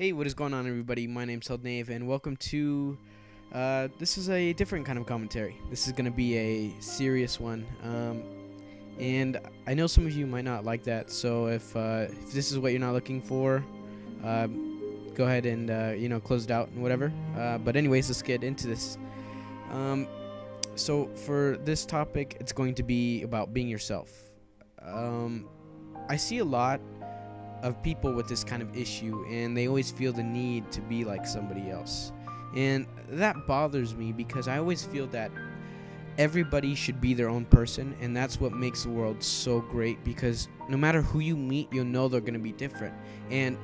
Hey, what is going on, everybody? My name's Nave, and welcome to. This is a different kind of commentary. This is going to be a serious one, and I know some of you might not like that. So if this is what you're not looking for, go ahead and close it out and whatever. But anyways, let's get into this. So for this topic, it's going to be about being yourself. I see a lot of people with this kind of issue, and they always feel the need to be like somebody else, and that bothers me because I always feel that everybody should be their own person, and that's what makes the world so great, because no matter who you meet, you'll know they're going to be different. And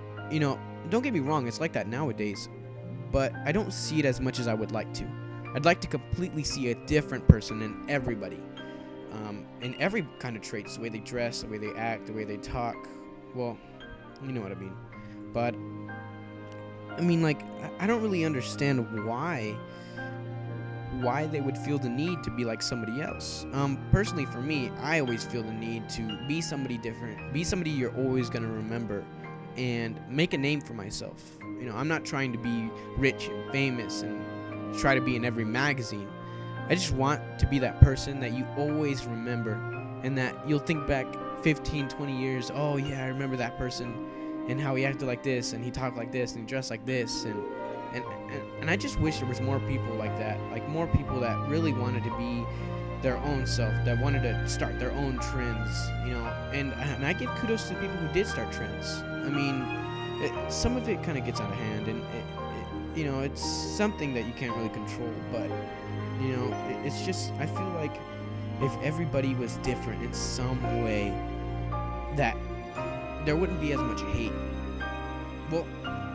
don't get me wrong, it's like that nowadays, but I don't see it as much as I would like to. I'd like to completely see a different person in everybody, in every kind of traits, the way they dress, the way they act, the way they talk. Well, you know what I mean. But I mean, like, I don't really understand why they would feel the need to be like somebody else. Personally, for me, I always feel the need to be somebody different, be somebody you're always gonna remember, and make a name for myself. I'm not trying to be rich and famous and try to be in every magazine. I just want to be that person that you always remember, and that you'll think back 15, 20 years, oh yeah, I remember that person and how he acted like this, and he talked like this, and he dressed like this, and I just wish there was more people like that, like more people that really wanted to be their own self, that wanted to start their own trends, and I give kudos to people who did start trends. I mean, some of it kind of gets out of hand, and it's something that you can't really control, but it's just, I feel like if everybody was different in some way, that there wouldn't be as much hate. Well,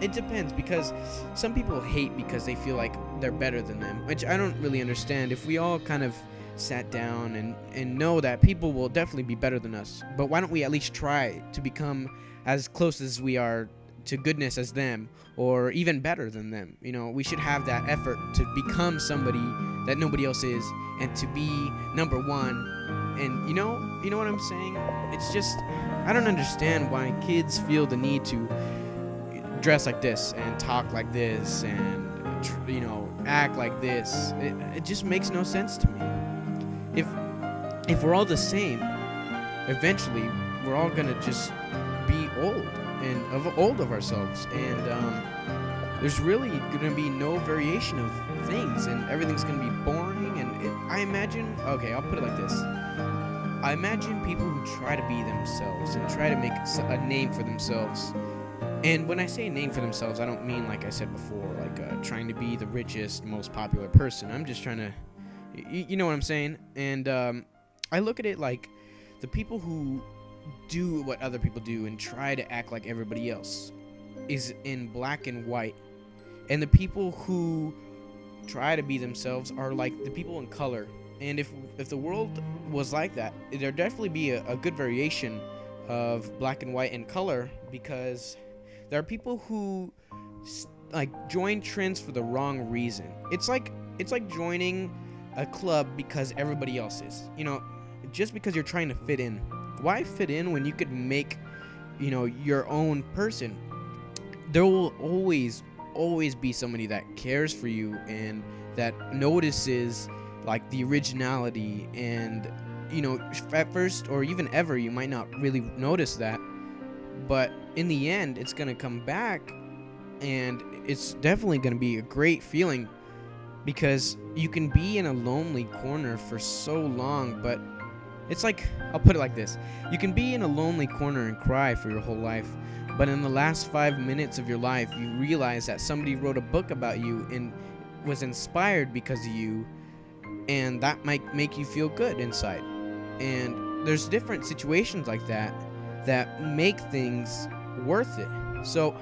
it depends, because some people hate because they feel like they're better than them, which I don't really understand. If we all kind of sat down and know that people will definitely be better than us, but why don't we at least try to become as close as we are to goodness as them, or even better than them? We should have that effort to become somebody that nobody else is, and to be number one. And you know what I'm saying? It's just, I don't understand why kids feel the need to dress like this and talk like this and act like this. It just makes no sense to me. If we're all the same, eventually we're all gonna just be old of ourselves, and there's really gonna be no variation of things, and everything's gonna be boring. And I imagine, okay, I'll put it like this. I imagine people who try to be themselves and try to make a name for themselves. And when I say a name for themselves, I don't mean, like I said before, like trying to be the richest, most popular person. I'm just trying to, you know what I'm saying? And I look at it like the people who do what other people do and try to act like everybody else is in black and white. And the people who try to be themselves are like the people in color. And if the world was like that, there'd definitely be a good variation of black and white and color, because there are people who join trends for the wrong reason. It's like joining a club because everybody else is. Just because you're trying to fit in. Why fit in when you could make your own person? There will always be somebody that cares for you and that notices like the originality, and at first or even ever you might not really notice that, but in the end it's gonna come back, and it's definitely gonna be a great feeling, because you can be in a lonely corner for so long. But it's like, I'll put it like this: you can be in a lonely corner and cry for your whole life, but in the last 5 minutes of your life you realize that somebody wrote a book about you and was inspired because of you, and that might make you feel good inside. And there's different situations like that make things worth it. So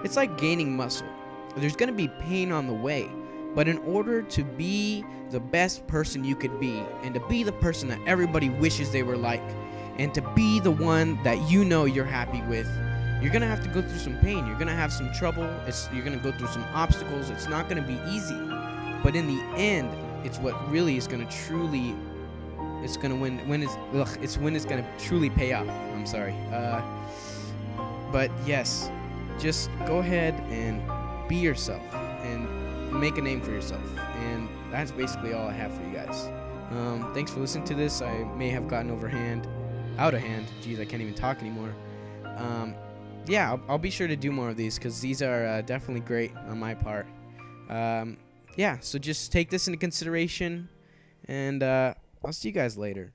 it's like gaining muscle. There's going to be pain on the way, but in order to be the best person you could be, and to be the person that everybody wishes they were like, and to be the one that you're happy with, you're going to have to go through some pain. You're going to have some trouble. You're going to go through some obstacles. It's not going to be easy, but in the end, it's what really is going to truly, it's going to truly pay off. I'm sorry. But yes, just go ahead and be yourself and make a name for yourself. And that's basically all I have for you guys. Thanks for listening to this. I may have gotten out of hand. Jeez, I can't even talk anymore. Yeah, I'll be sure to do more of these because these are definitely great on my part. Yeah, so just take this into consideration, and I'll see you guys later.